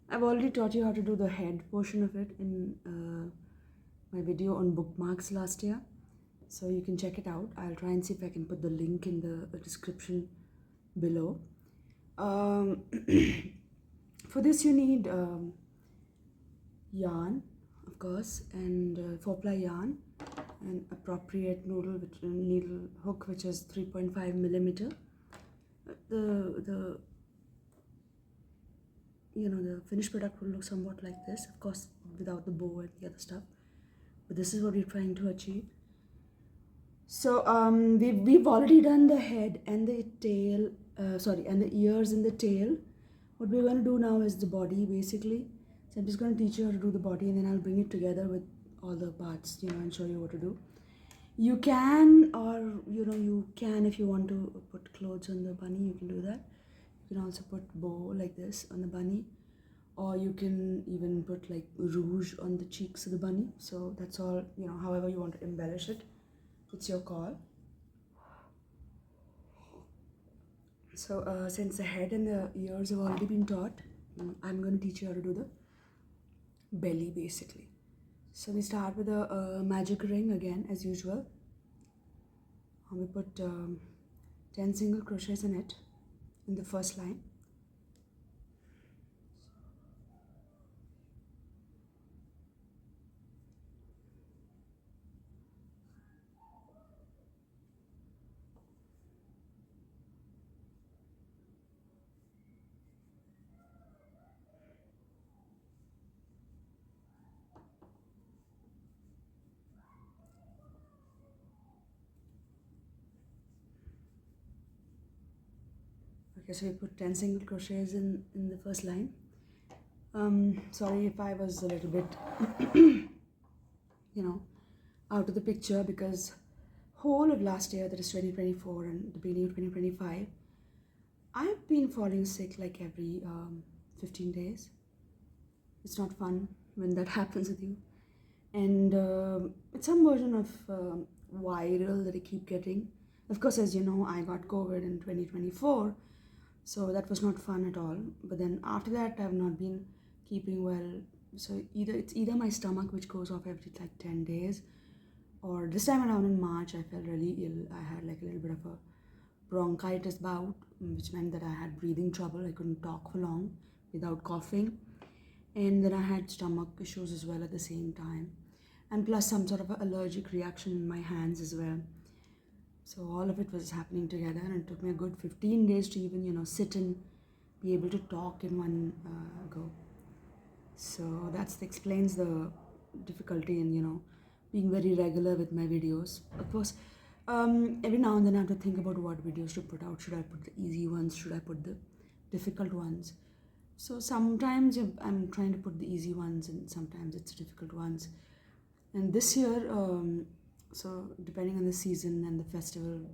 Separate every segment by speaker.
Speaker 1: I've already taught you how to do the head portion of it in my video on bookmarks last year. So you can check it out. I'll try and see if I can put the link in the description below. For this you need yarn, of course, and 4-ply yarn, an appropriate needle hook which is 3.5 millimeter. The the finished product will look somewhat like this, of course, without the bow and the other stuff. But this is what we're trying to achieve. So we've already done the head and the tail, and the ears and the tail. What we're going to do now is the body, basically. So I'm just going to teach you how to do the body, and then I'll bring it together with all the parts, and show you what to do. You can, if you want to put clothes on the bunny, you can do that. You can also put bow like this on the bunny, or you can even put like rouge on the cheeks of the bunny. So that's all, however you want to embellish it. It's your call. So since the head and the ears have already been taught, I'm going to teach you how to do the belly, basically. So we start with a magic ring again, as usual. We put 10 single crochets in it in the first line. Okay, so we put 10 single crochets in the first line. Sorry if I was a little bit, out of the picture, because whole of last year, that is 2024, and the beginning of 2025, I've been falling sick like every 15 days. It's not fun when that happens with you. And it's some version of viral that I keep getting. Of course, as you know, I got COVID in 2024, so that was not fun at all. But then after that, I've not been keeping well. So it's either my stomach, which goes off every like 10 days, or this time around in March, I felt really ill. I had like a little bit of a bronchitis bout, which meant that I had breathing trouble. I couldn't talk for long without coughing. And then I had stomach issues as well at the same time. And plus some sort of an allergic reaction in my hands as well. So all of it was happening together, and it took me a good 15 days to even, sit and be able to talk in one go. So that explains the difficulty in, being very regular with my videos. Of course, every now and then I have to think about what videos to put out. Should I put the easy ones? Should I put the difficult ones? So sometimes I'm trying to put the easy ones, and sometimes it's difficult ones. And this year, so depending on the season and the festival,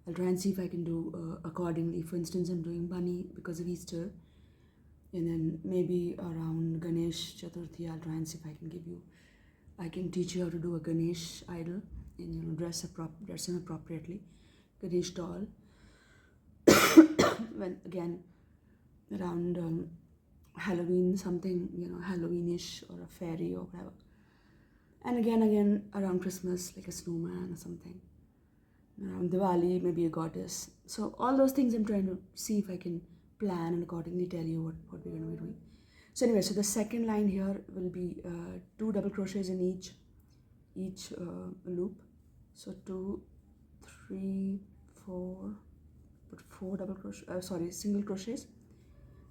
Speaker 1: I'll try and see if I can do accordingly. For instance, I'm doing bunny because of Easter, and then maybe around Ganesh Chaturthi, I'll try and see if I can teach you how to do a Ganesh idol, and dress him appropriately, Ganesh doll. When again around Halloween, something Halloweenish or a fairy or whatever. And again around Christmas, like a snowman or something. Around Diwali, maybe a goddess. So all those things I'm trying to see if I can plan and accordingly tell you what we're going to be doing. So anyway, so the second line here will be 2 double crochets in each loop. So 2, 3, 4, put 4 single crochets.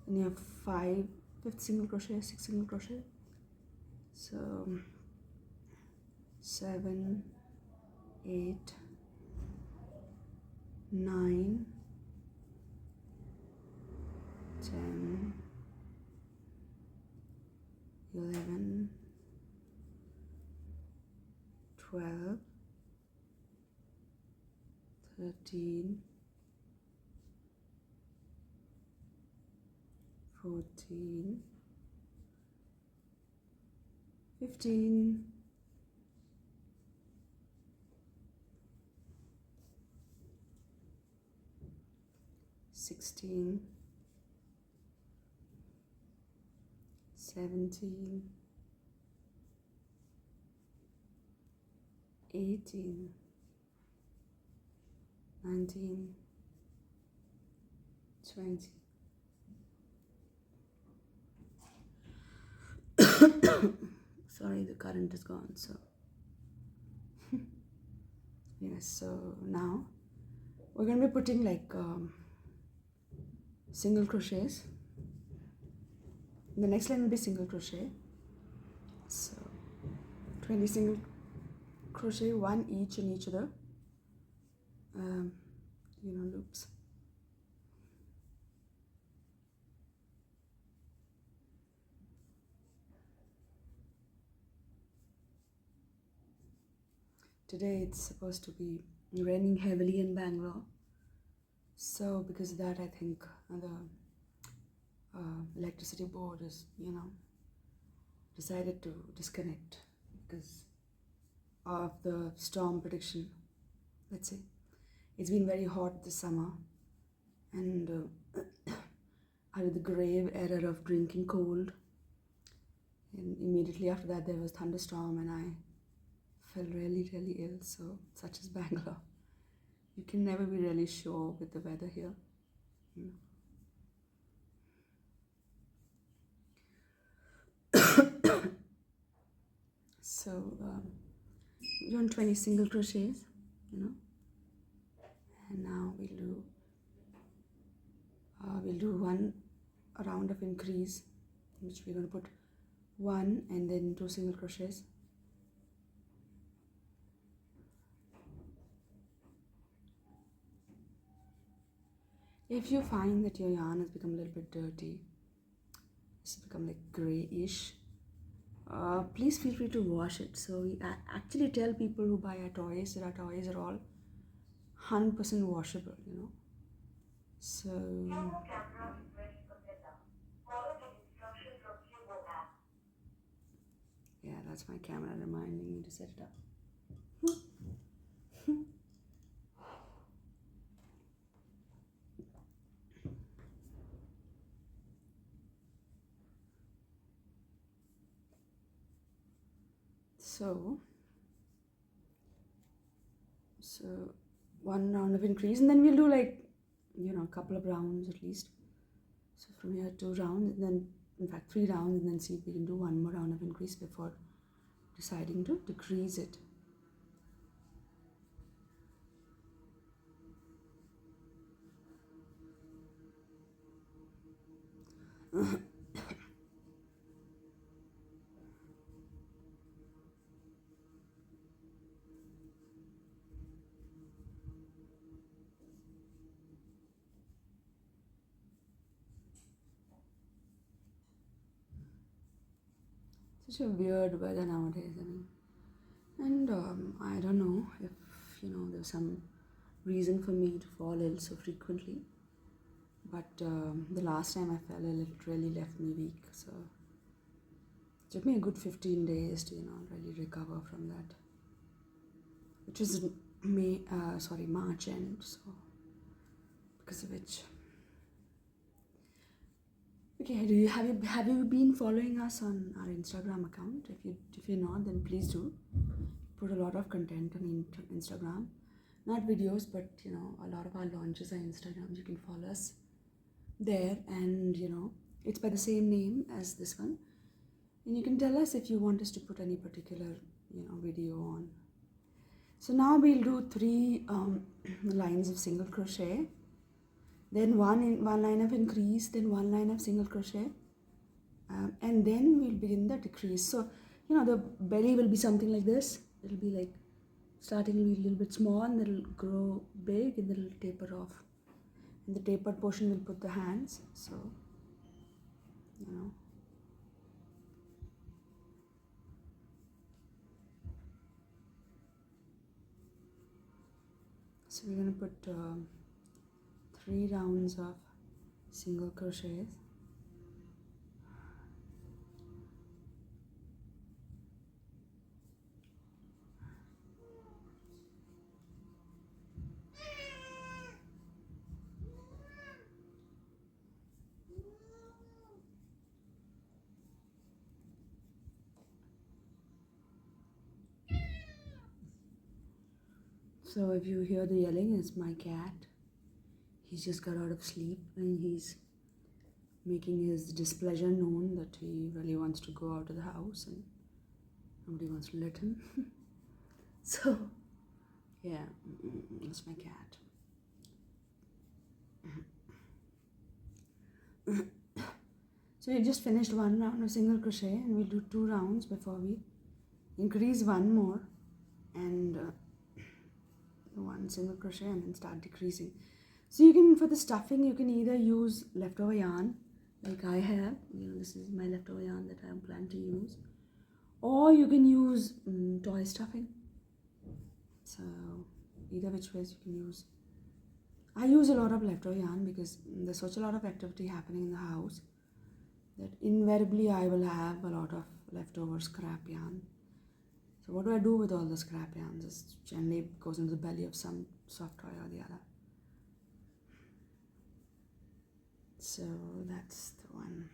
Speaker 1: And you have 5th single crochet, 6th single crochet. So 7, 8, 9, 10, 11, 12, 13, 14, 15, 16, 17, 18, 19, 20. Sorry, the current is gone. So, yes, so now we're going to be putting like single crochets. The next line will be single crochet. So, 20 single crochet, one each in each of the loops. Today it's supposed to be raining heavily in Bangalore, so because of that I think the electricity board is decided to disconnect because of the storm prediction. Let's say it's been very hot this summer, and I did the grave error of drinking cold, and immediately after that there was thunderstorm and I felt really ill. So such is Bangalore. You can never be really sure with the weather here. So we've done 20 single crochets, and now we'll do one round of increase, in which we're going to put one and then 2 single crochets. If you find that your yarn has become a little bit dirty, it's become like grayish, please feel free to wash it. So we actually tell people who buy our toys that our toys are all 100% washable, So yeah, that's my camera reminding me to set it up. So one round of increase, and then we'll do like a couple of rounds at least. So from here 2 rounds, and then in fact 3 rounds, and then see if we can do one more round of increase before deciding to decrease it. Such a weird weather nowadays, and I don't know if there's some reason for me to fall ill so frequently, but the last time I fell ill, it really left me weak. So it took me a good 15 days to really recover from that, which was March end. So because of which. Okay, have you been following us on our Instagram account? If you're not, then please do. Put a lot of content on Instagram, not videos, but a lot of our launches are Instagram. You can follow us there, and it's by the same name as this one, and you can tell us if you want us to put any particular video on. So now we'll do 3 lines of single crochet, then one line of increase, then 1 line of single crochet, and then we'll begin the decrease. So the belly will be something like this. It'll be like starting will be a little bit small, and then it'll grow big, and then it'll taper off. In the tapered portion we'll put the hands. So so we're going to put 3 rounds of single crochets. So if you hear the yelling, it's my cat. He's just got out of sleep and he's making his displeasure known that he really wants to go out of the house and nobody wants to let him. So, yeah, that's my cat. So you just finished one round of single crochet and we'll do 2 rounds before we increase one more and one single crochet and then start decreasing. So you can, for the stuffing, you can either use leftover yarn like I have, this is my leftover yarn that I plan to use, or you can use toy stuffing. So either which ways you can use. I use a lot of leftover yarn because there's such a lot of activity happening in the house that invariably I will have a lot of leftover scrap yarn. So what do I do with all the scrap yarns? It generally goes into the belly of some soft toy or the other. So that's the one.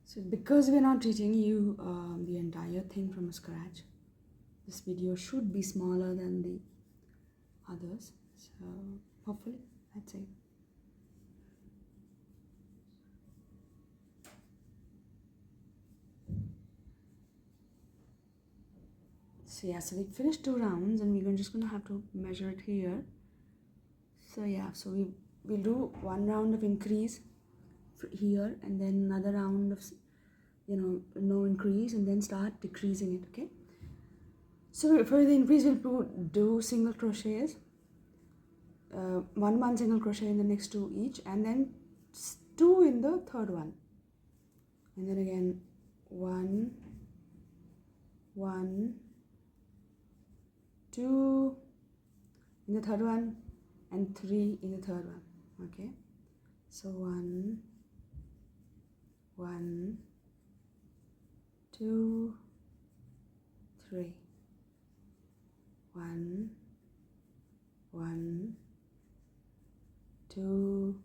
Speaker 1: So because we're not teaching you the entire thing from scratch, this video should be smaller than the others. So hopefully that's it. So yeah, so we finished 2 rounds and we're just going to have to measure it here. So yeah, so we'll do 1 round of increase here and then another round of no increase and then start decreasing it. Okay, so for the increase we'll do single crochets, 1 single crochet in the next 2 each and then 2 in the third one and then again 1 2 in the third one and 3 in the third one. Okay, so 1 2 3 1 2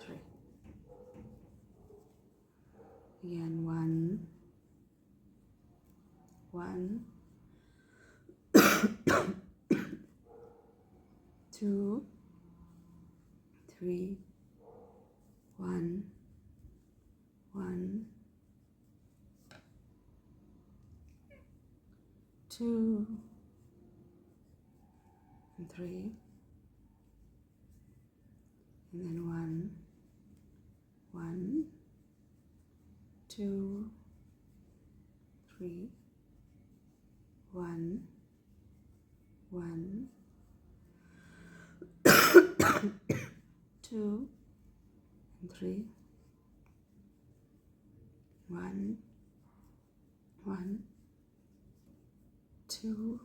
Speaker 1: 3 again 1 2 3 1 2 and 3 and then 1 2 3 1 2 and 3 1 2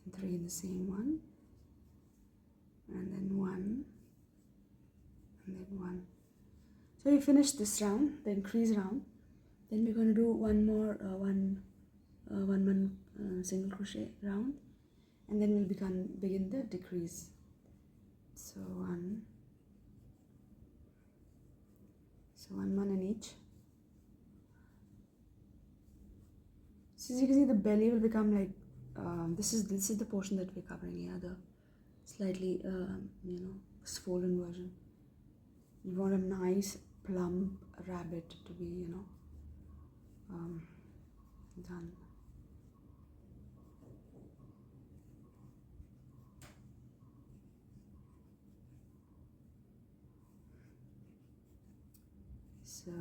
Speaker 1: and 3 in the same one and then 1 and then 1. So we finished this round, the increase round. Then we're going to do one more one single crochet round and then we'll begin the decrease. So one in each. So as you can see, the belly will become like this is the portion that we're covering here, the slightly swollen version. You want a nice plump rabbit to be done. So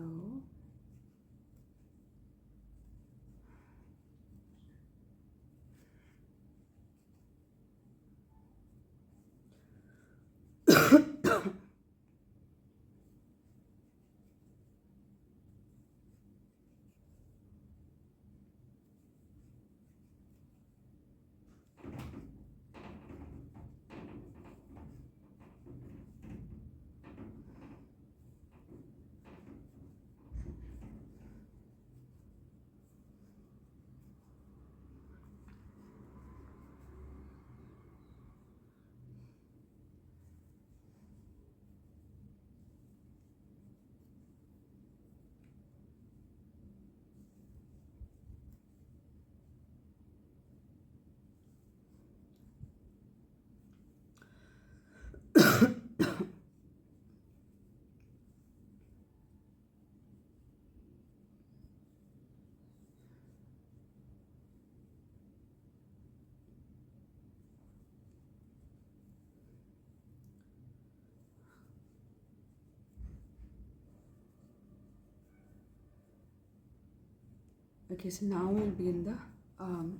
Speaker 1: Okay, so now we'll be in the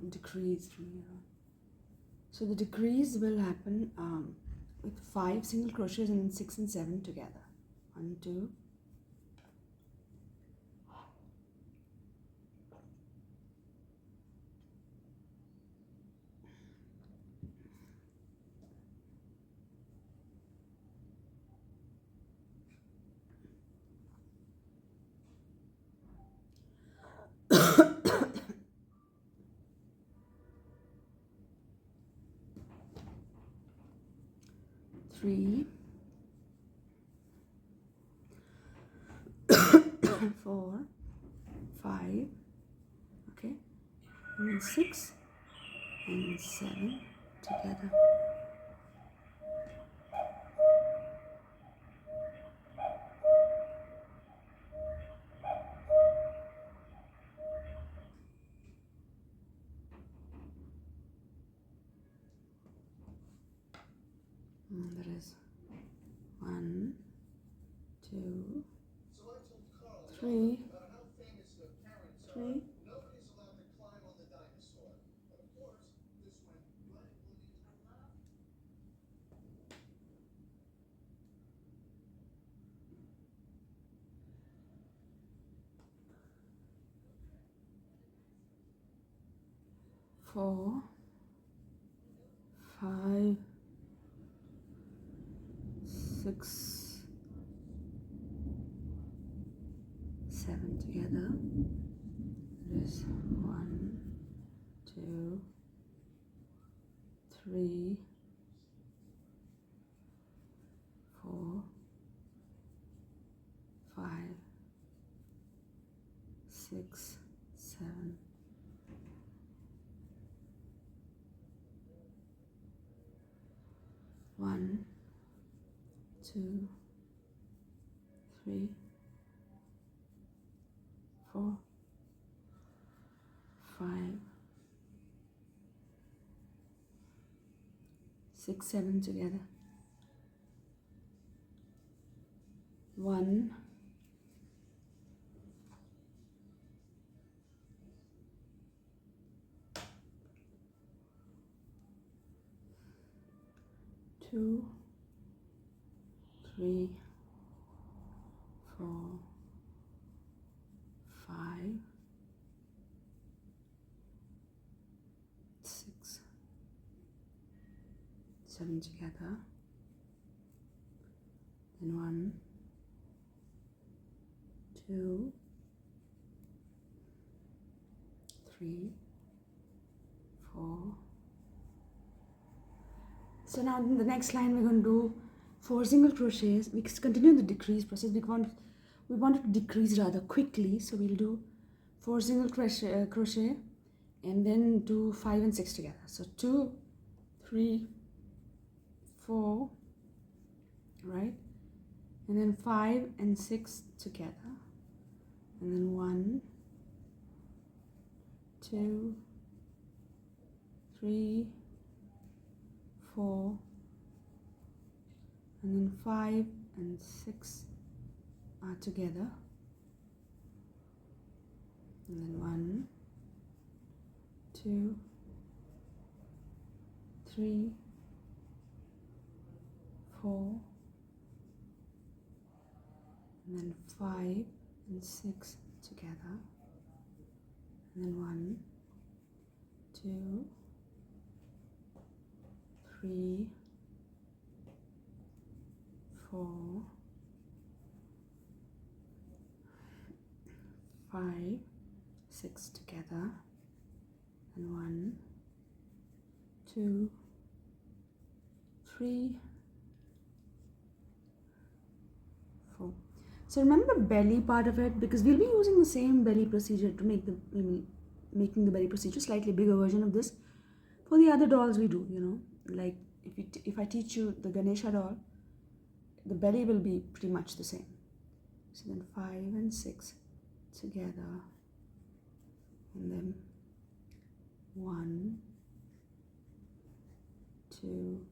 Speaker 1: decrease from here on. So the decrease will happen with 5 single crochets and then 6 and 7 together. 1, 2, 3, 4, 5, okay, and then 6 and 7 together. And that is 1, 2, 3, 3, 4, 5, 6, 7 together. It is 1, 2, 3, 4, 5, 6, 7. 1, 2, 3, 4, 5, 6, 7 together. 1, 2, 3, 4, 5, 6, 7 together. Then 1, 2, 3, 4. So now in the next line we're going to do 4 single crochets. We continue the decrease process. We want it to decrease rather quickly, so we'll do 4 single crochet and then do 5 and 6 together. So 2, 3, 4, right, and then 5 and 6 together, and then 1, 2, 3, 4, and then 5 and 6 are together, and then 1, 2, 3, 4, and then 5 and 6 together, and then 1, 2, 3, 4, 5, 6 together, and 1, 2, 3, 4. So remember the belly part of it, because we'll be using the same belly procedure to make making the belly procedure slightly bigger version of this for the other dolls we do, you know, like if I teach you the Ganesha doll, the belly will be pretty much the same. So then 5 and 6 together, and then 1, 2,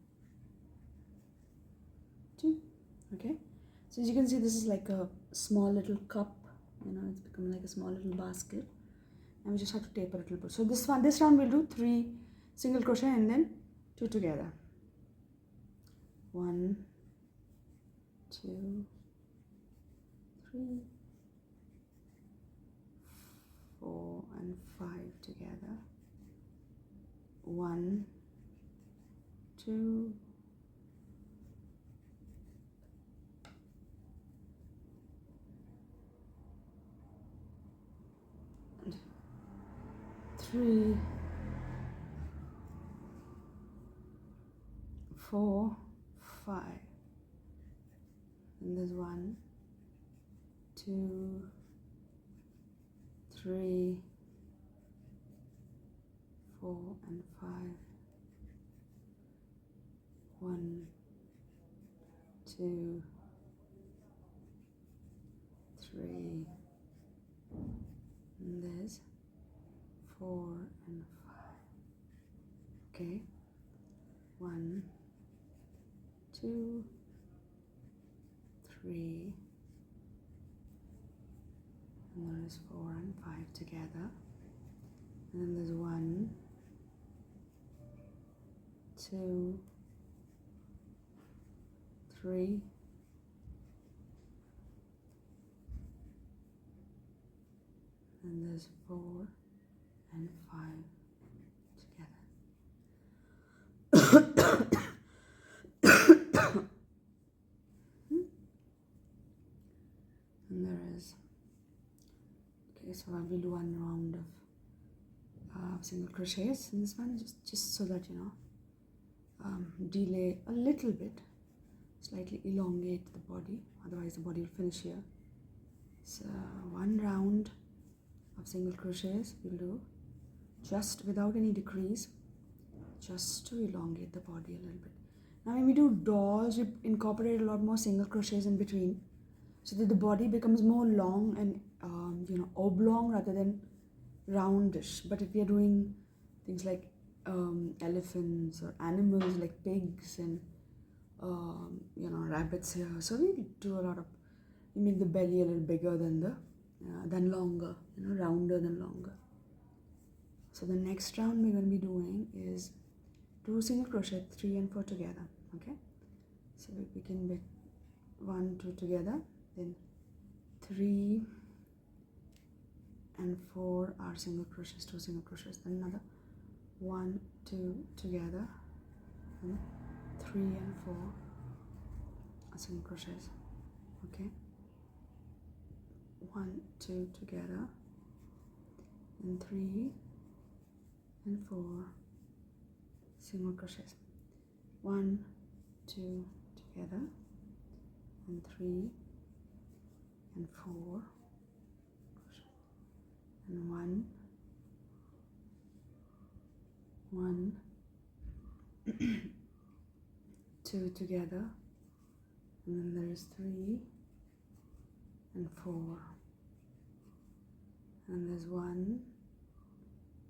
Speaker 1: 2. Okay, so as you can see, this is like a small little cup, you know, it's become like a small little basket. and we just have to taper a little bit. So this round we'll do 3 single crochet and then 2 together. 1, 2, 3, 4 and 5 together. 1, 2, 3, 4, 5, and there's 1, 2, 3, 4 and 5, 1, 2, 3, and there's 4 and 5. Okay, 1, 2, 3, and there is 4 and 5 together, and then there's 1, 2, 3, and there's 4 and 5 together. And there is, okay, so I will do 1 round of single crochets in this one, just so that you know, delay a little bit, slightly elongate the body, otherwise the body will finish here. So 1 round of single crochets we'll do, just without any decrease, just to elongate the body a little bit. Now when we do dolls, we incorporate a lot more single crochets in between, so that the body becomes more long and oblong rather than roundish. But if we are doing things like elephants or animals like pigs and rabbits here, so we do a lot of, we make the belly a little bigger than longer, rounder than longer. So the next round we're going to be doing is 2 single crochet, 3 and 4 together. Okay, so we begin with 1, 2 together, then 3 and 4 are single crochets, 2 single crochets, then another 1, 2 together, and 3 and 4 are single crochets. Okay, 1, 2 together, and 3 and 4 single crochets. 1, 2 together, and 3 and 4 and 1, 2 together, and then there is 3 and 4, and there's 1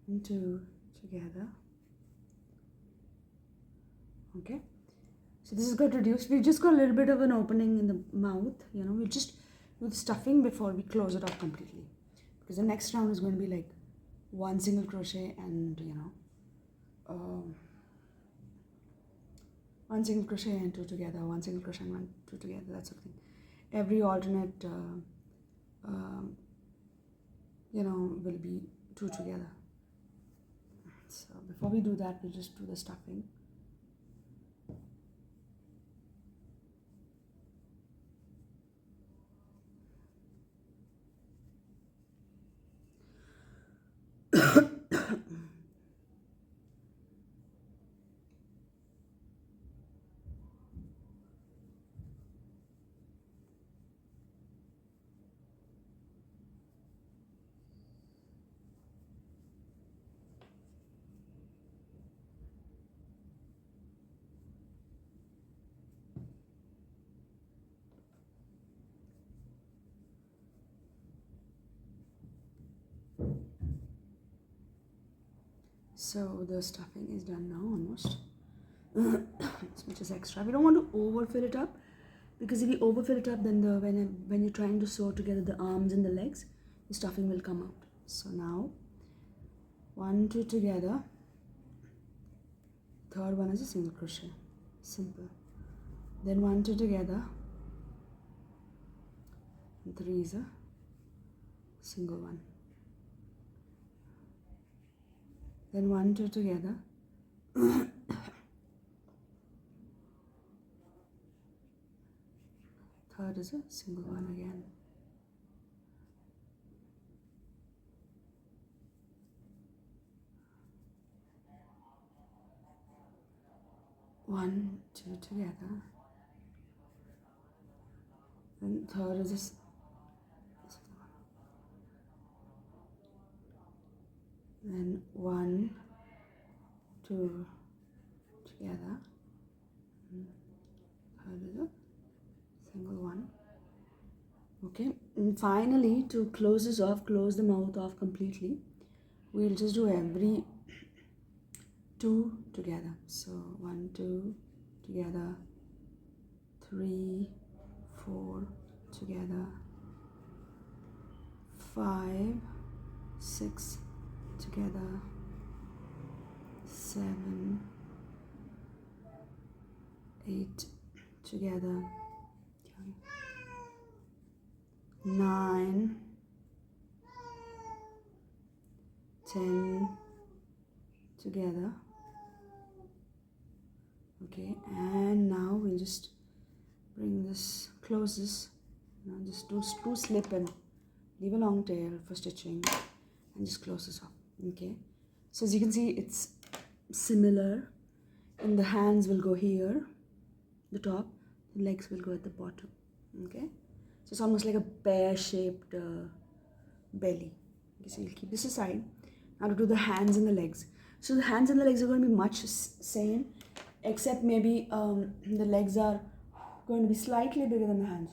Speaker 1: and 2 together. Okay, so this is got reduced. We've just got a little bit of an opening in the mouth, we'll just do the stuffing before we close it up completely, because the next round is going to be like 1 single crochet and 1 single crochet and 2 together, 1 single crochet and 1, 2 together, that sort of thing. Every alternate will be 2 together. So before we do that, we'll just do the stuffing. So the stuffing is done now almost. Which is extra. We don't want to overfill it up, because if you overfill it up, then when you're trying to sew together the arms and the legs, the stuffing will come out. So now 1 2 together, third one is a single crochet, simple. Then 1 2 together, and 3 is a single one. Then 1 2 together, third is a single one again. One, two together. Then third is a then 1 2 together. Third is a single one. Okay, and finally, to close this off, close the mouth off completely, we'll just do every 2 together. So 1 2 together, 3 4 together, 5 6 together, 7 8 together, 9 10 together. Okay, and now we'll just bring this, close this, just do slip and leave a long tail for stitching and just close this up. Okay, so as you can see, it's similar, and the hands will go here, the top, the legs will go at the bottom. Okay, so it's almost like a pear-shaped belly. Okay, so you'll keep this aside. Now to do the hands and the legs. So the hands and the legs are going to be much same, except maybe the legs are going to be slightly bigger than the hands.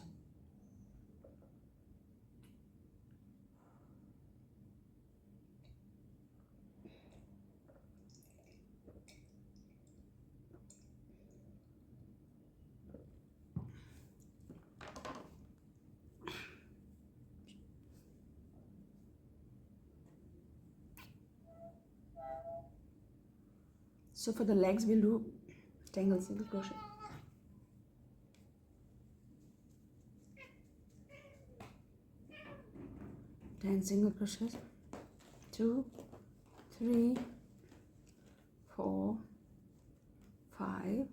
Speaker 1: So for the legs, we'll do tangle single crochet. Ten single crochets, 2 3 4 5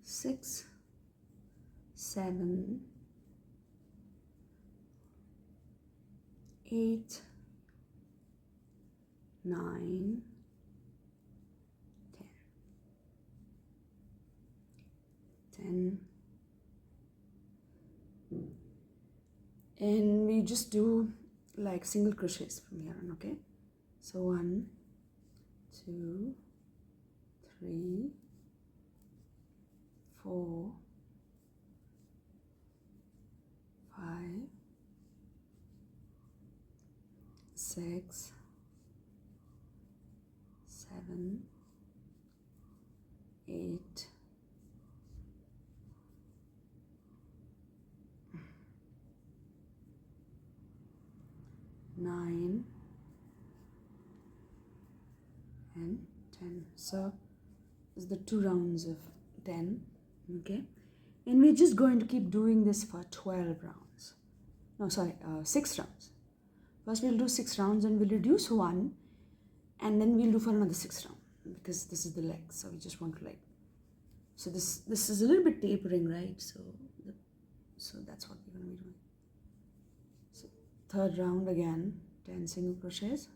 Speaker 1: 6 7 8 9 10, and we just do like single crochets from here on. Okay, so 1 2 3 4 5 6 7 8 9 and 10. So this is the 2 rounds of 10. Okay, and we're just going to keep doing this for 12 rounds. No, sorry, 6 rounds. First we'll do 6 rounds and we'll reduce 1, and then we'll do for another 6 rounds, because this is the leg, so we just want to like, so this is a little bit tapering, right? So that's what we're going to be doing. So third round again, 10 single crochets.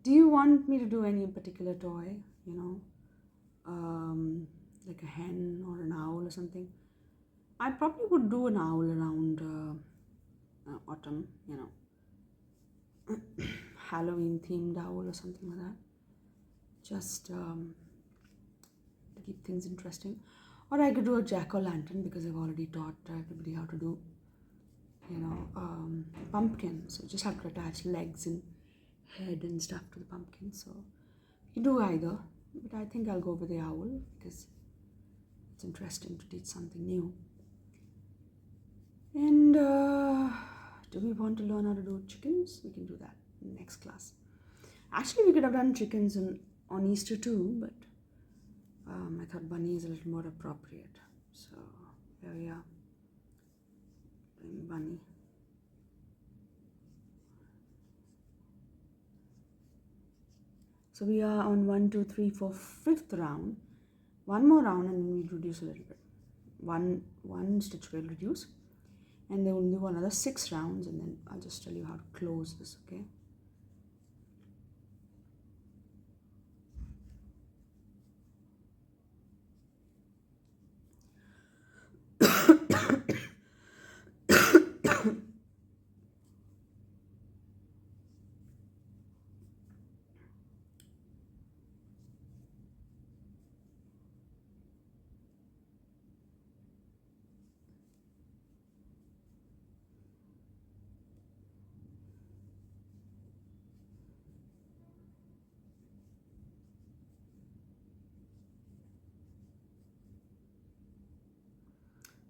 Speaker 1: Do you want me to do any particular toy, like a hen or an owl or something? I probably would do an owl around autumn, Halloween themed owl or something like that, just to keep things interesting. Or I could do a jack-o'-lantern, because I've already taught everybody how to do, pumpkin. So just have to attach legs and head and stuff to the pumpkin. So you can do either, but I think I'll go with the owl because it's interesting to teach something new. And do we want to learn how to do chickens? We can do that in next class. Actually, we could have done chickens on Easter too, but I thought bunny is a little more appropriate. So here we are, doing bunny. So we are on 1, 2, 3, 4, 5th round. One more round and then we'll reduce a little bit. One stitch will reduce, and then we'll do another 6 rounds, and then I'll just tell you how to close this, okay?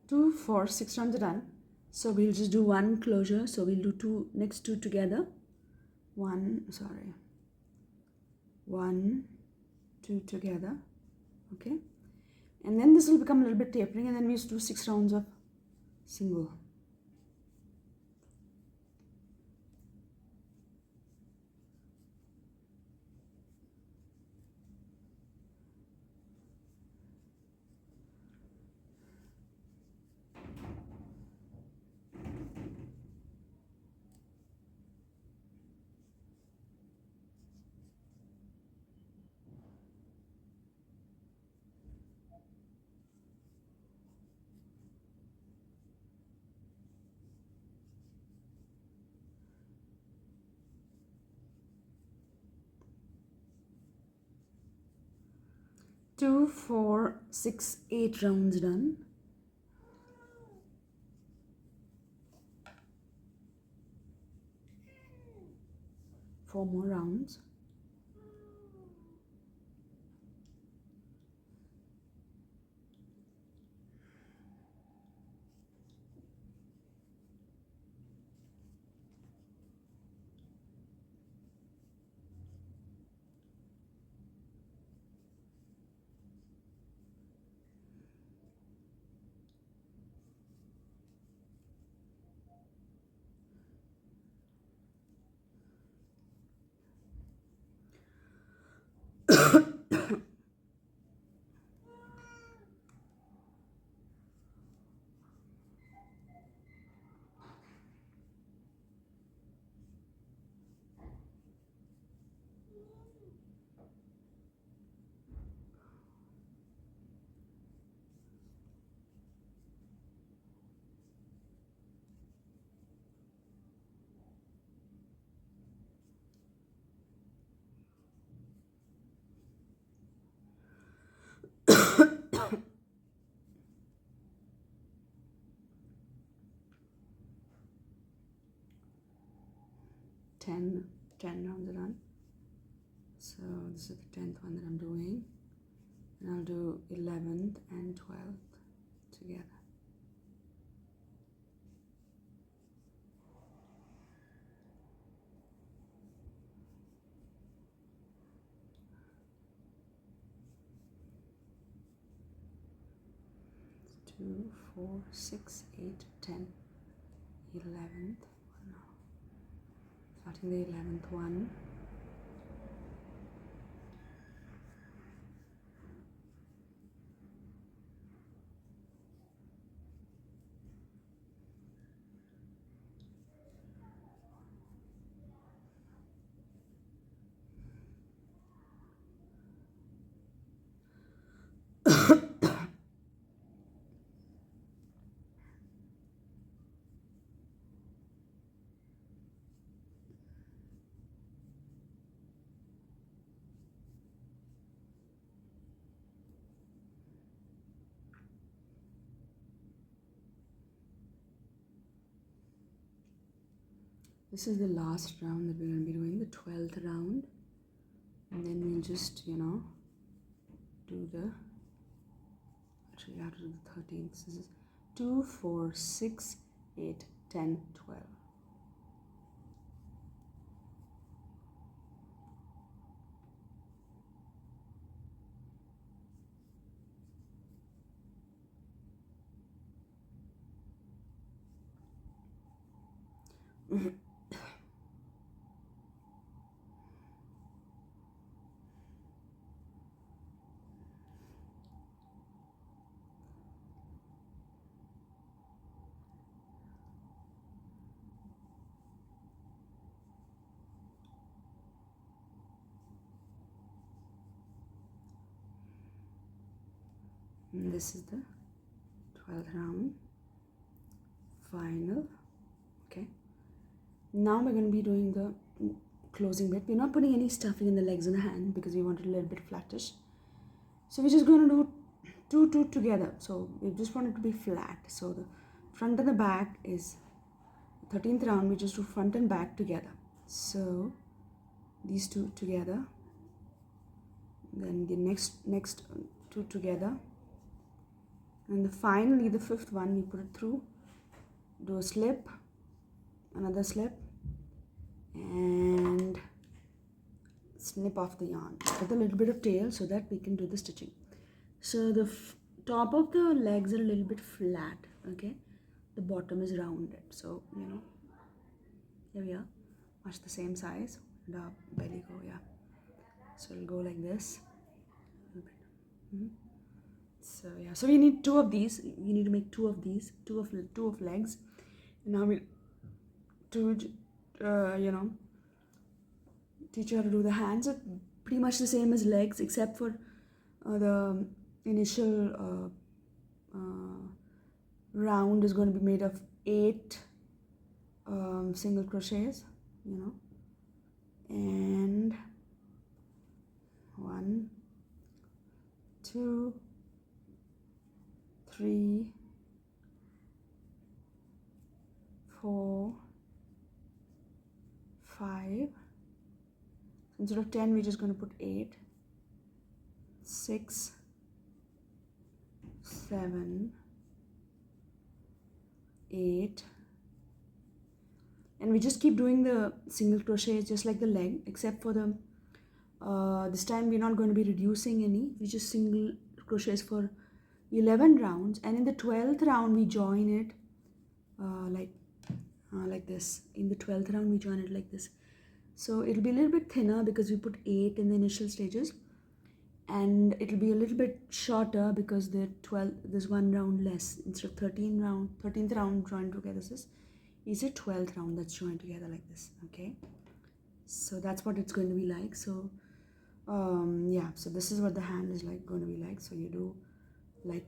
Speaker 1: Two, 4, 6 rounds are done. So we'll just do one closure. So we'll do next two together. 1, 2 together. Okay. And then this will become a little bit tapering, and then we used to do 6 rounds of single. Two, 4, 6, 8 rounds done. Four more rounds. Ten rounds are done. So this is the 10th one that I'm doing, and I'll do 11th and 12th together. Two, 4, 6, 8, 10, 11th. Starting the 11th one. This is the last round that we're going to be doing, the 12th round. And then we'll just, do the, actually I have to do the 13th. This is 2, 4, 6, 8, 10, 12. And this is the 12th round, final. Okay, now we're going to be doing the closing bit. We're not putting any stuffing in the legs and the hand because we want it a little bit flattish. So we're just going to do two together. So we just want it to be flat. So the front and the back is 13th round. We just do front and back together. So these two together. Then the next two together. And finally the 5th one, we put it through, do a slip, another slip, and snip off the yarn with a little bit of tail so that we can do the stitching. So the top of the legs are a little bit flat, okay? The bottom is rounded. So, here we are, much the same size, and our belly go, yeah. So it'll go like this. So yeah, so we need 2 of these. We need to make 2 of these, two of legs. And now we'll teach you how to do the hands. It's pretty much the same as legs, except for the initial round is going to be made of 8 single crochets, and 1, 2, 3, 4, 5. Instead of 10, we're just going to put 8, 6, 7, 8, and we just keep doing the single crochets just like the leg, except for the this time we're not going to be reducing any. We just single crochets for 11 rounds, and in the 12th round we join it like this. In the 12th round we join it like this. So it'll be a little bit thinner because we put 8 in the initial stages, and it'll be a little bit shorter because there's 1 round less. Instead of 13th round joined together, this is a 12th round that's joined together like this. Okay, so that's what it's going to be like. So yeah, so this is what the hand is like going to be like. So you do like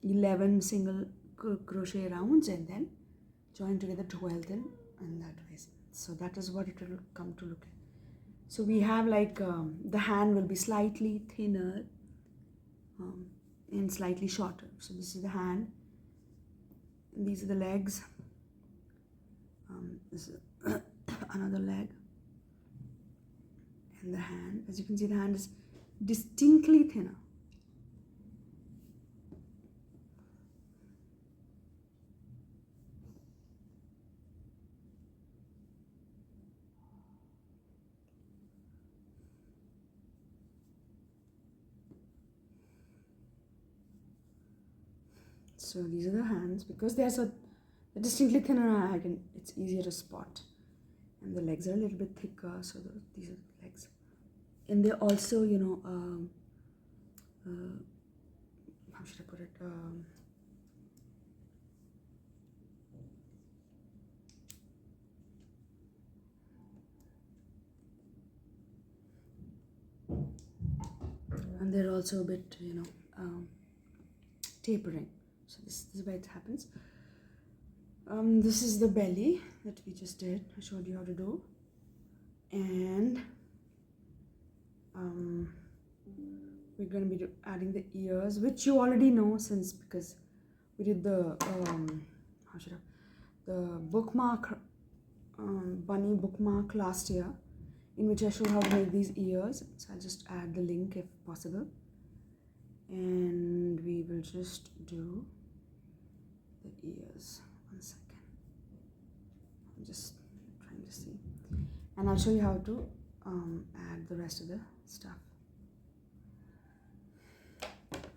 Speaker 1: 11 single crochet rounds and then join together 12 in, and that way. So that is what it will come to look like. So we have like the hand will be slightly thinner and slightly shorter. So this is the hand, and these are the legs. This is another leg, and the hand. As you can see, the hand is distinctly thinner. So these are the hands. Because there's a distinctly thinner, it's easier to spot. And the legs are a little bit thicker, so these are the legs. And they're also, how should I put it? And they're also a bit, tapering. So this is where it happens. This is the belly that we just did. I showed you how to do. And we're going to be adding the ears, which you already know because we did the the bookmark bunny bookmark last year in which I showed how to make these ears. So I'll just add the link if possible. And we will just do the ears. 1 second. I'm just trying to see. And I'll show you how to add the rest of the stuff.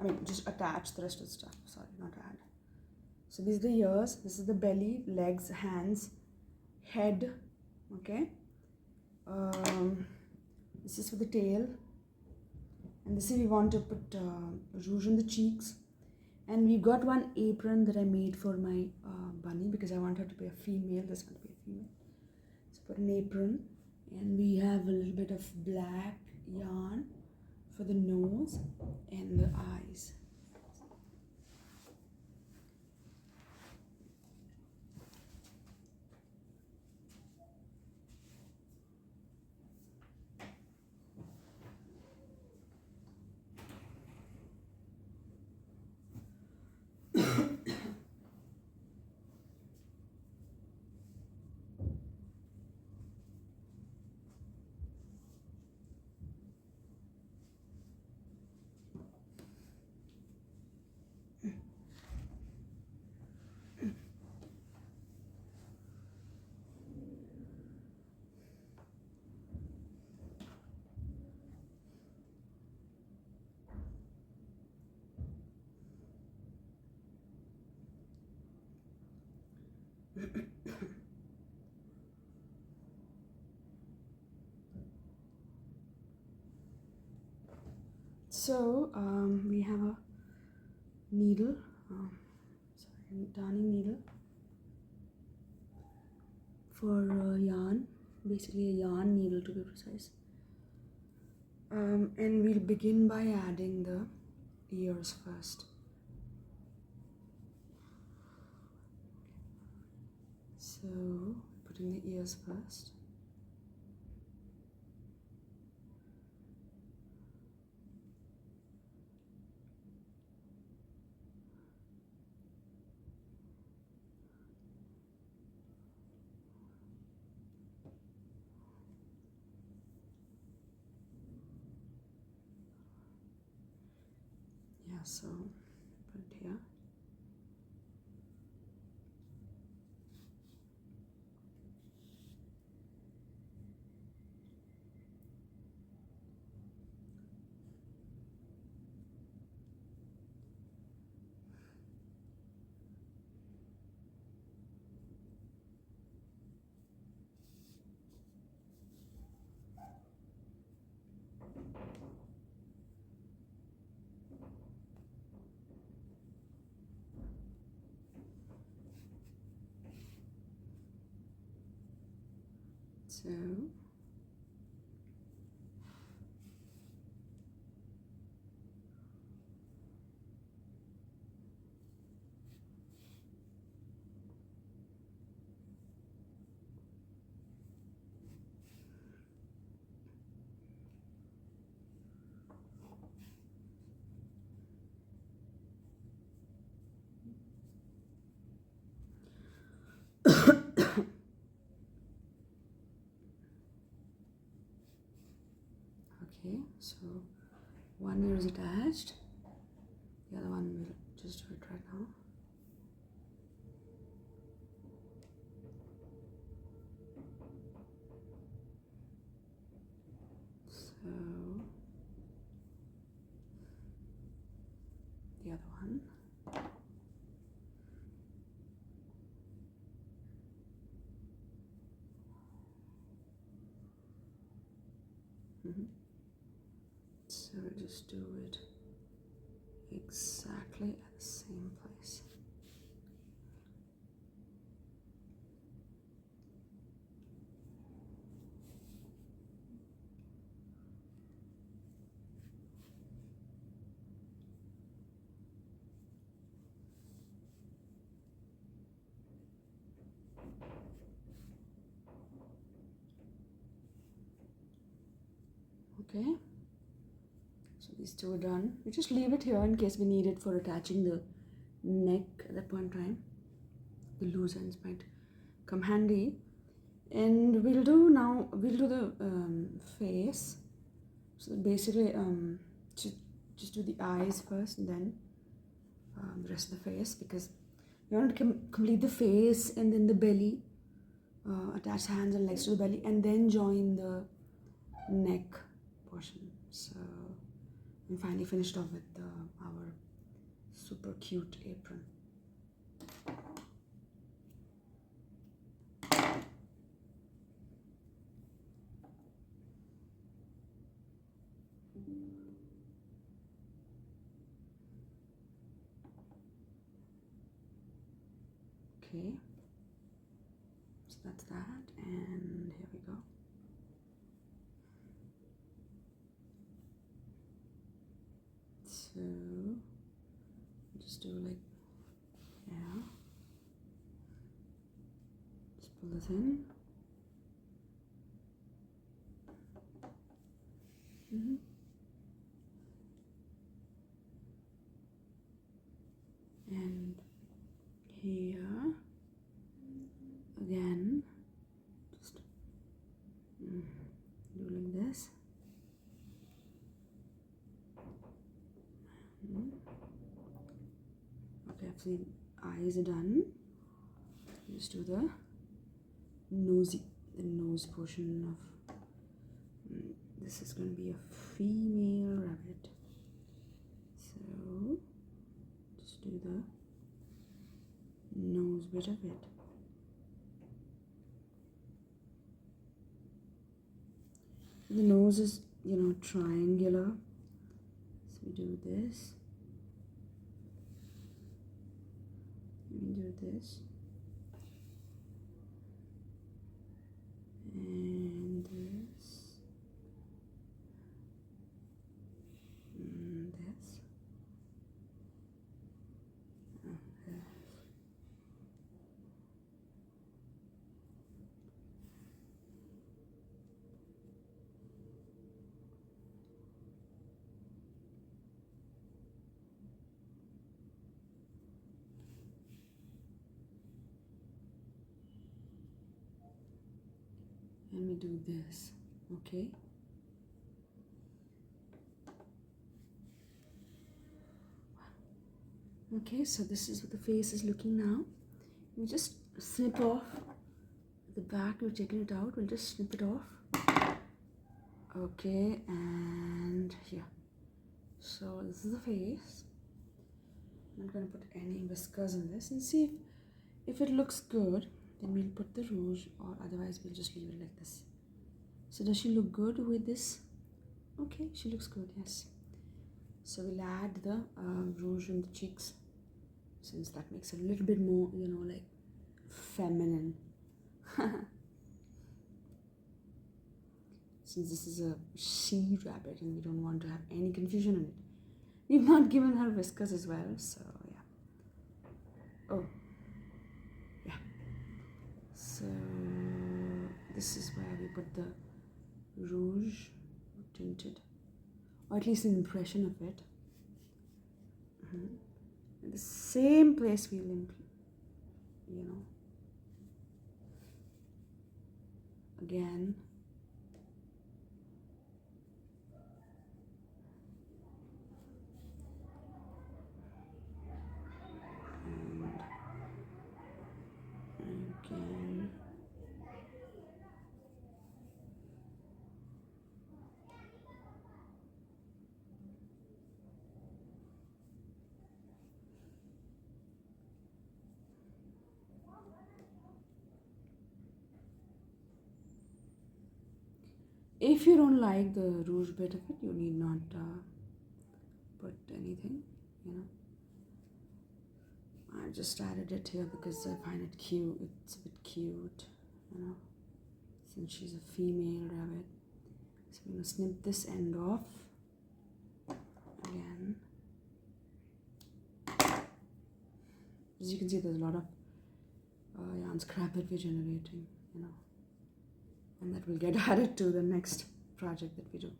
Speaker 1: I mean, just attach the rest of the stuff. Sorry, not add. So these are the ears. This is the belly, legs, hands, head. Okay. This is for the tail. And this is we want to put rouge in the cheeks. And we've got one apron that I made for my bunny because I want her to be a female. This one to be a female. So put an apron. And we have a little bit of black yarn for the nose and the eyes. So we have a needle, darning needle for yarn, basically a yarn needle to be precise. And we'll begin by adding the ears first. So putting the ears first. Yeah, so put it here. So okay, so one ear is attached, the other one we'll just do it right now. So the other one. So we'll just do it exactly at the same place. Okay, so these two are done. We just leave it here in case we need it for attaching the neck at that point in time. The loose ends might come handy. And we'll do the face. So basically, just do the eyes first and then the rest of the face, because you want to complete the face and then the belly, attach hands and legs to the belly, and then join the neck portion. So I'm finally finished off with our super cute apron. Okay, so that's that, and here we go. So just do like, yeah, just pull this in. And here again, just doing this. Okay, after the eyes are done, just do the nose portion of. This is going to be a female rabbit, so just do the nose bit of it. The nose is, triangular, so we do this, we do this, and this, and this, and this. And we do this, okay? Okay, so this is what the face is looking now. We just snip off the back, we've taken it out, we'll just snip it off. Okay, and here. So this is the face. I'm not going to put any whiskers in this, and see if it looks good, then we'll put the rouge, or otherwise we'll just leave it like this. So does she look good with this? Okay, she looks good, yes. So we'll add the rouge in the cheeks, since that makes it a little bit more, like feminine. Since this is a she rabbit and we don't want to have any confusion in it. We've not given her whiskers as well, so yeah. Oh, yeah. So this is where we put the rouge tinted, or at least an impression of it. In the same place we'll, again. And again. If you don't like the rouge bit of it, you need not put anything, I just added it here because I find it cute. It's a bit cute, since she's a female rabbit. So I'm going to snip this end off again. As you can see, there's a lot of yarn scrap that we're generating, and that will get added to the next project that we do.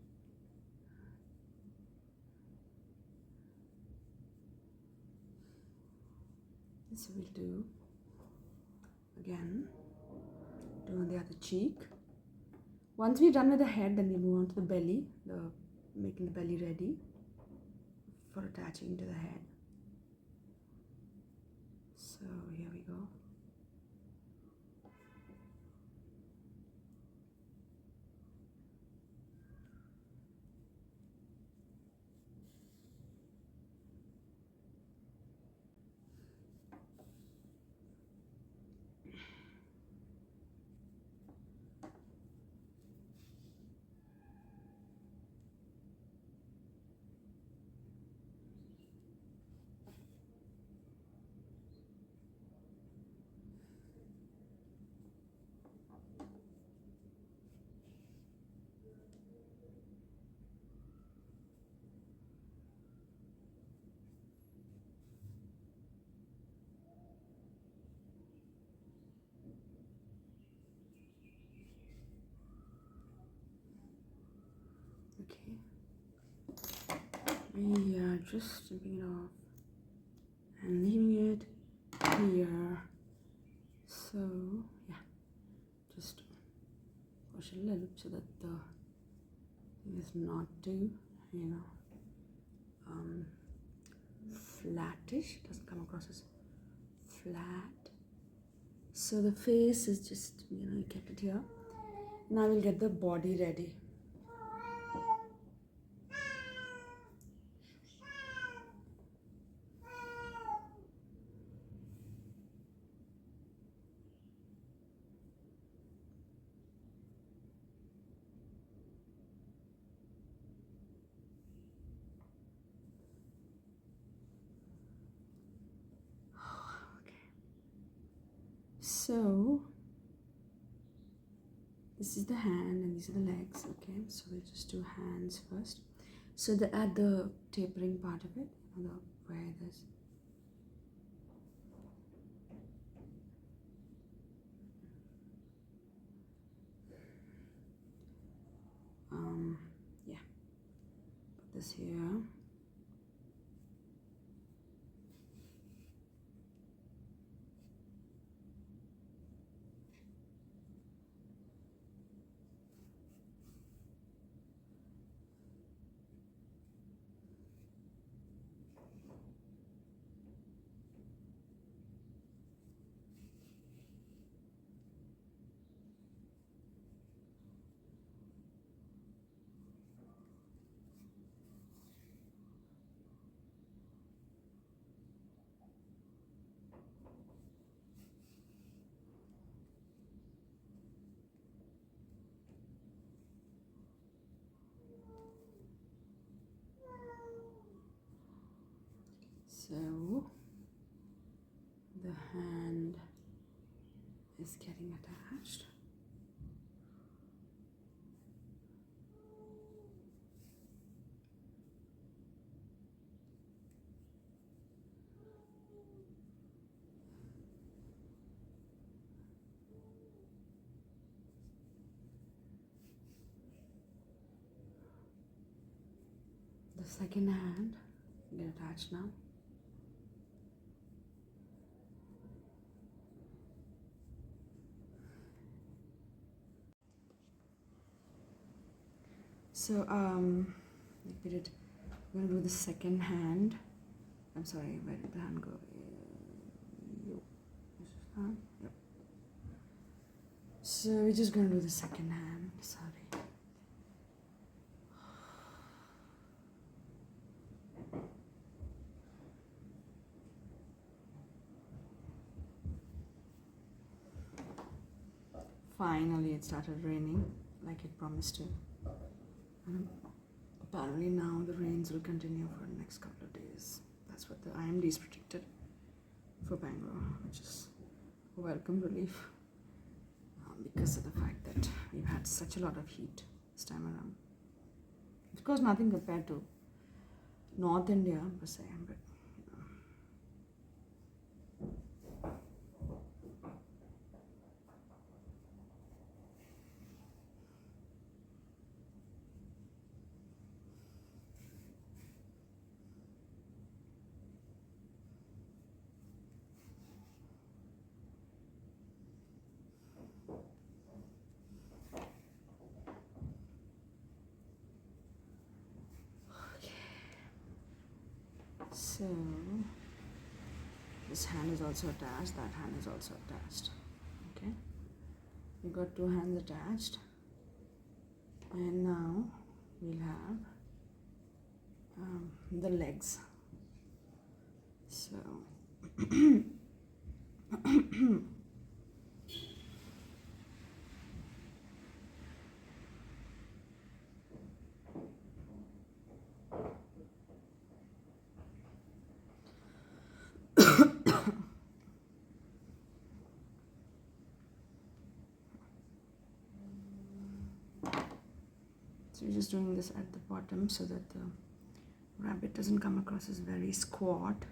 Speaker 1: So we'll do again do on the other cheek. Once we're done with the head, then we move on to the belly, making the belly ready for attaching to the head. So here we go. Okay, we are just stripping it off and leaving it here. So yeah, just push it a little so that the thing is not too, flattish. Doesn't come across as flat. So the face is just, you kept it here. Now we'll get the body ready. So this is the hand and these are the legs. Okay, so we'll just do hands first. So at the tapering part of it, where there's yeah, put this here. So the hand is getting attached. The second hand get attached now. So we're gonna do the second hand. I'm sorry, where did the hand go? This is hand. Yep. So we're just gonna do the second hand. Sorry. Finally, it started raining like it promised to. And apparently now the rains will continue for the next couple of days. That's what the IMD is predicted for Bangalore, which is a welcome relief because of the fact that we've had such a lot of heat this time around. Of course, nothing compared to North India per se, but So this hand is also attached, that hand is also attached. Okay, we got two hands attached, and now we'll have the legs. So so we're just doing this at the bottom so that the rabbit doesn't come across as very squat.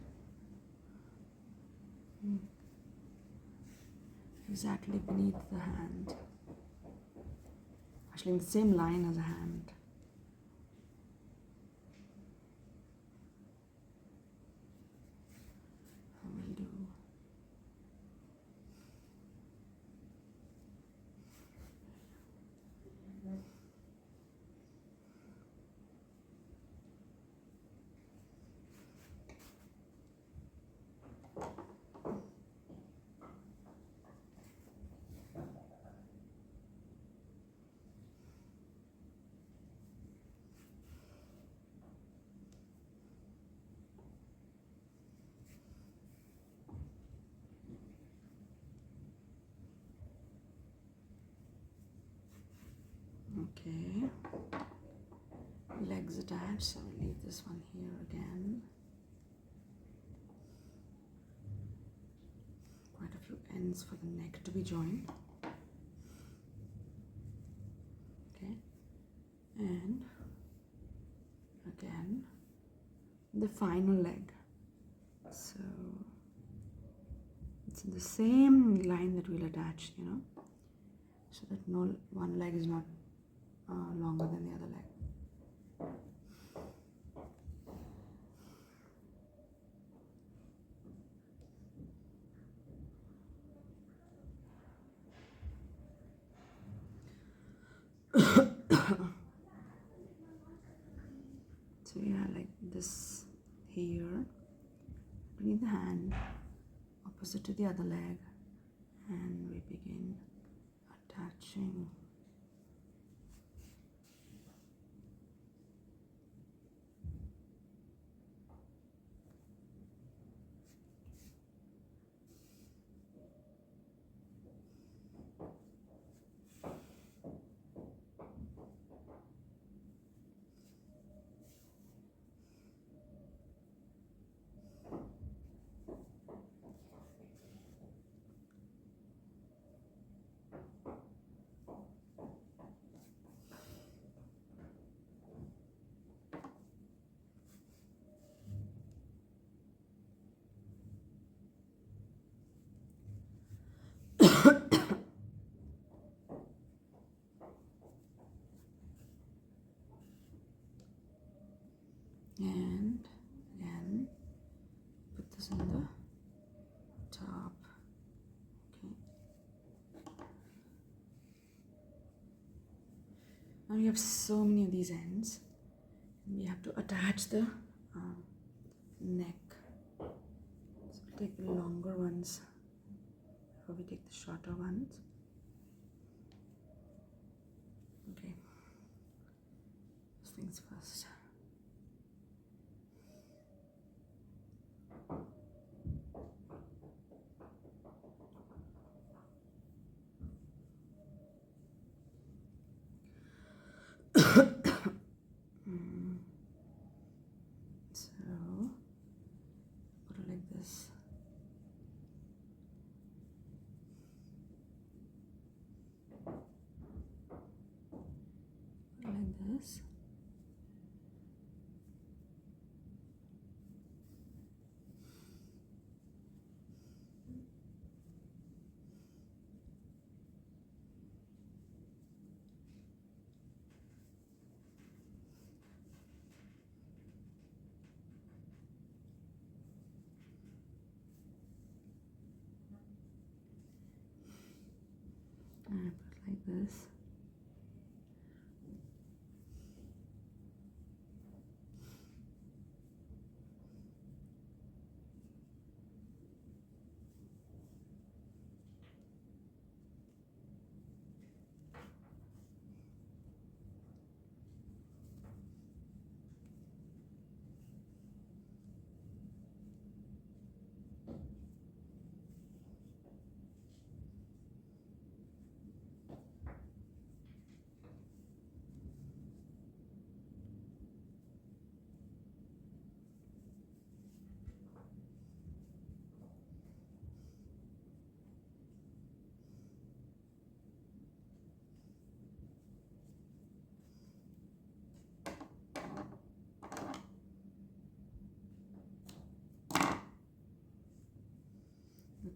Speaker 1: Exactly beneath the hand, actually in the same line as a hand. We'll do okay. Legs attached, so we'll leave this one here again. Quite a few ends for the neck to be joined. Okay, and again the final leg. So it's in the same line that we'll attach, so that no one leg is not longer than the other leg. So yeah, like this here, beneath the hand, opposite to the other leg, and we begin attaching. And again, put this on the top. Okay. Now we have so many of these ends, and we have to attach the neck. So we'll take the longer ones before we take the shorter ones. Okay. First things first. So put it like this. Put it like this. And put it like this.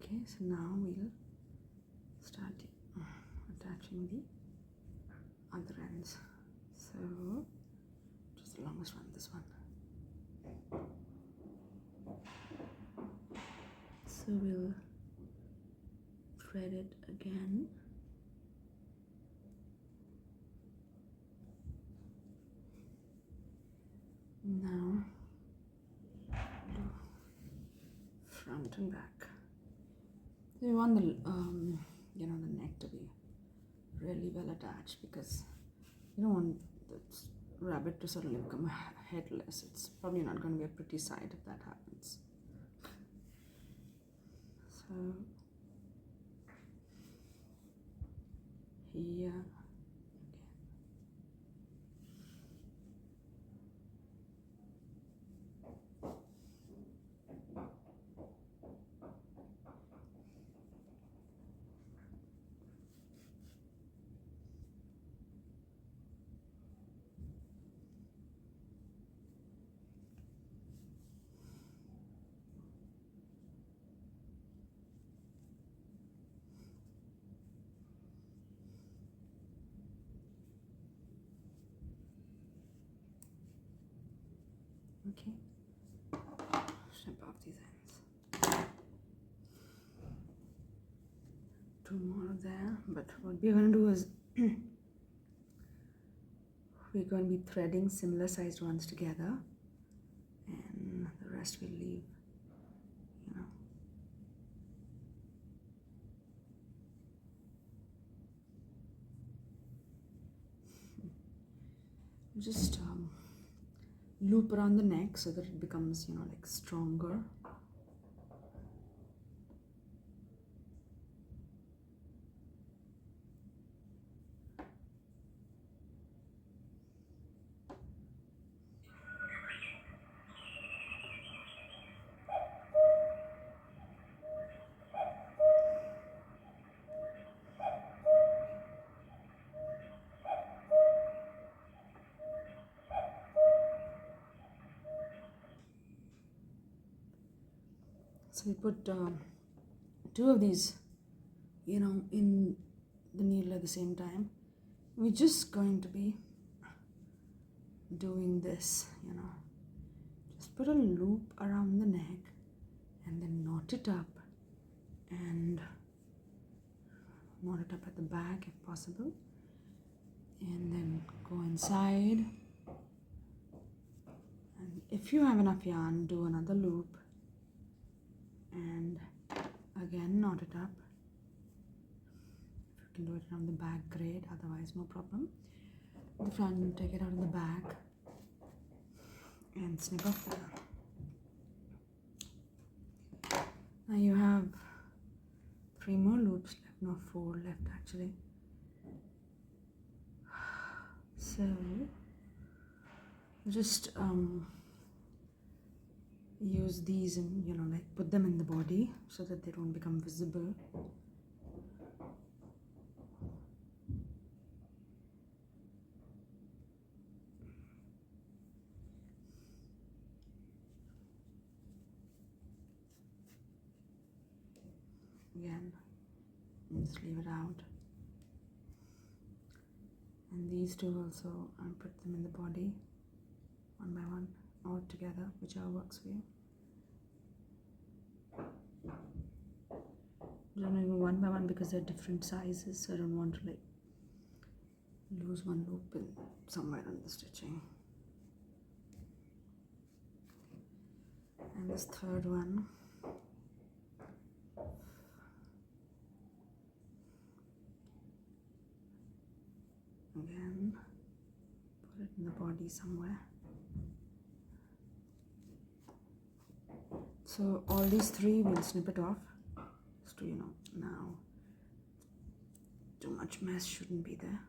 Speaker 1: Okay, so now we'll start attaching the other ends. So just the longest one, this one. So we'll thread it again. Now do front and back. So you want the the neck to be really well attached, because you don't want the rabbit to suddenly become headless. It's probably not going to be a pretty sight if that happens. So here okay, snip off these ends. 2 more there, but what we're going to do is we're going to be threading similar sized ones together, and the rest we'll leave, just loop around the neck so that it becomes, like stronger. So we put 2 of these, in the needle at the same time. We're just going to be doing this, just put a loop around the neck and then knot it up, and knot it up at the back if possible, and then go inside, and if you have enough yarn, do another loop and again knot it up. If you can do it around the back, great, otherwise no problem. The front, take it out of the back and snip off there. Now you have 3 more loops left, no, 4 left actually. So just use these and like put them in the body so that they don't become visible. Again, just leave it out, and these 2 also, I'll put them in the body one by one or together, whichever works for you. I'm doing one by one because they're different sizes, so I don't want to like lose one loop in somewhere in the stitching. And this 3rd one, again, put it in the body somewhere. So all these 3 we'll snip it off, just to now too much mess shouldn't be there.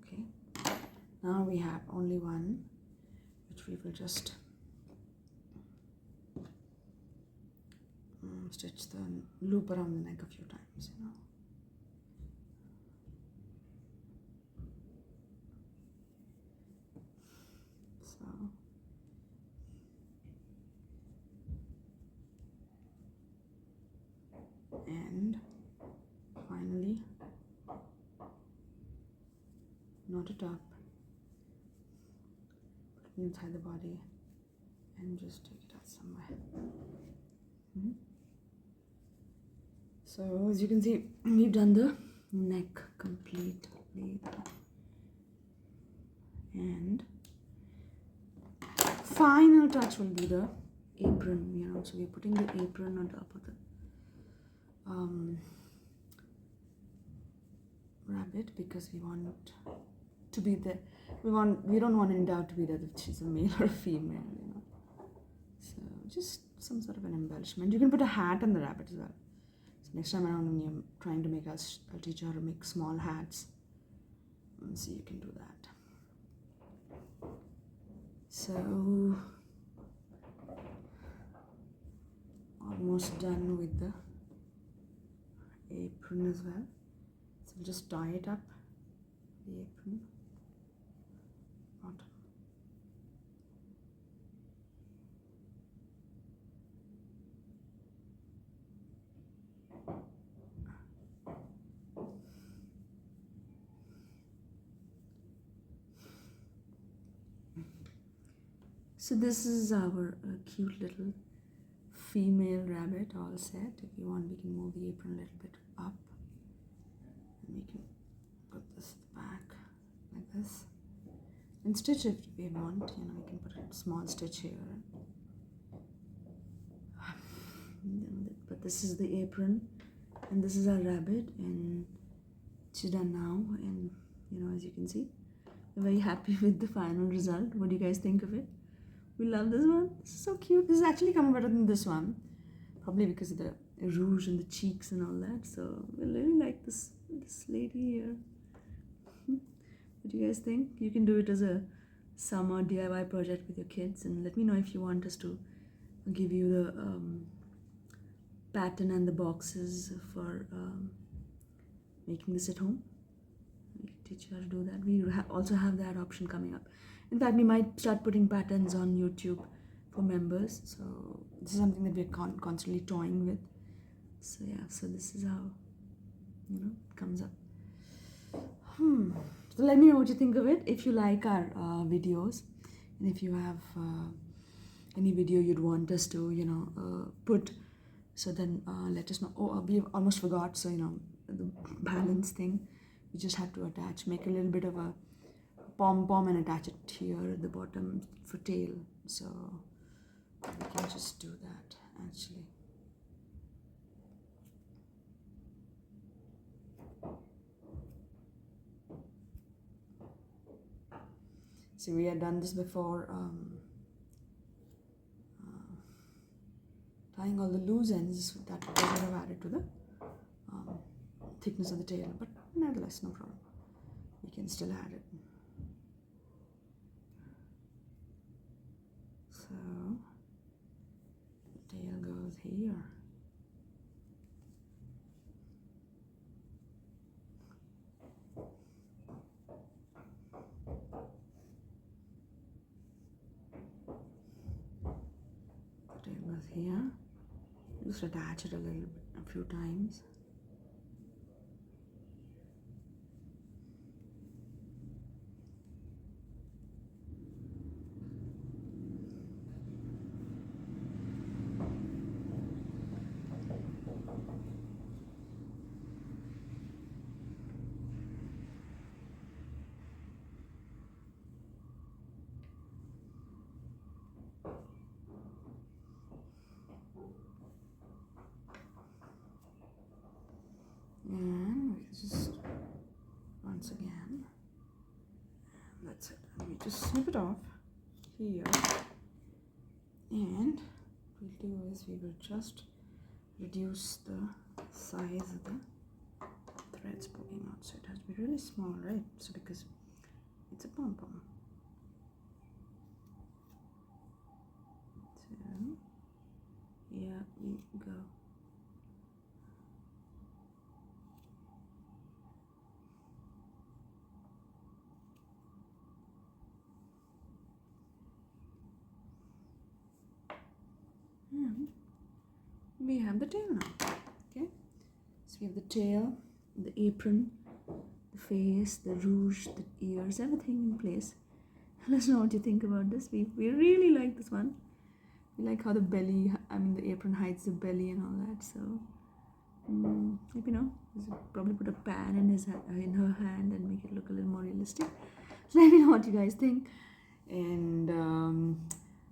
Speaker 1: Okay, now we have only one, which we will just stitch the loop around the neck a few times, So And finally, knot it up, put it inside the body, and just take it out somewhere. So as you can see, we've done the neck completely, and final touch will be the apron, so we're putting the apron on top of the rabbit, because we want to be there. We don't want any doubt to be that if she's a male or a female, So just some sort of an embellishment. You can put a hat on the rabbit as well. So next time around when you're trying to make us, I'll teach you how to make small hats. So you can do that. So almost done with the apron as well. So we'll just tie it up, the apron, bottom. So this is our cute little female rabbit all set. If you want, we can move the apron a little bit up, and we can put this back like this and stitch if we want. We can put a small stitch here. But this is the apron, and this is our rabbit, and she's done now. And as you can see, we're very happy with the final result. What do you guys think of it? We love this one. This is so cute. This is actually coming better than this one, probably because of the rouge and the cheeks and all that. So we really like this lady here. What do you guys think? You can do it as a summer DIY project with your kids, and let me know if you want us to give you the pattern and the boxes for making this at home. We can teach you how to do that. We also have that option coming up. In fact, we might start putting patterns on YouTube for members. So this is something that we're constantly toying with. So yeah, so this is how it comes up. So let me know what you think of it. If you like our videos, and if you have any video you'd want us to put, so then let us know. Oh, we almost forgot. So the balance thing, we just have to make a little bit of a pom-pom and attach it here at the bottom for tail. So we can just do that actually. See, we had done this before, tying all the loose ends. That would have added to the thickness of the tail, but nevertheless, no problem. We can still add it. So the tail goes here. The tail goes here. Just attach it a few times. And we just once again, and that's it. And we just snip it off here, and what we'll do is we will just reduce the size of the threads poking out. So it has to be really small, right? So because it's a pom-pom. So here we go. And we have the tail now. Okay, tail, the apron, the face, the rouge, the ears, everything in place. Let us know what you think about this. We really like this one. We like how the belly, the apron hides the belly and all that. So, probably put a pan in her hand and make it look a little more realistic. So let me know what you guys think, and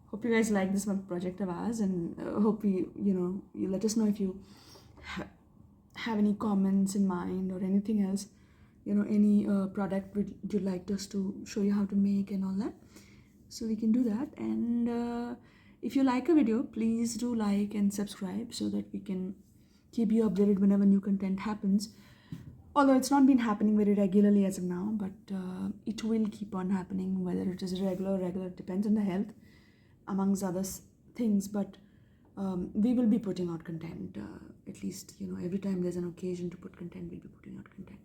Speaker 1: hope you guys like this one project of ours, and hope you let us know if you have any comments in mind or anything else, any product would you like us to show you how to make and all that, so we can do that. And if you like a video, please do like and subscribe so that we can keep you updated whenever new content happens, although it's not been happening very regularly as of now, but it will keep on happening, whether it is regular it depends on the health amongst other things. But we will be putting out content, at least every time there's an occasion to put content, we'll be putting out content.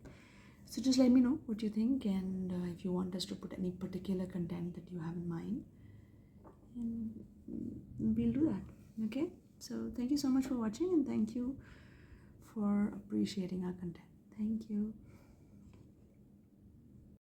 Speaker 1: So just let me know what you think, and if you want us to put any particular content that you have in mind, and we'll do that. Okay, so thank you so much for watching, and thank you for appreciating our content. Thank you.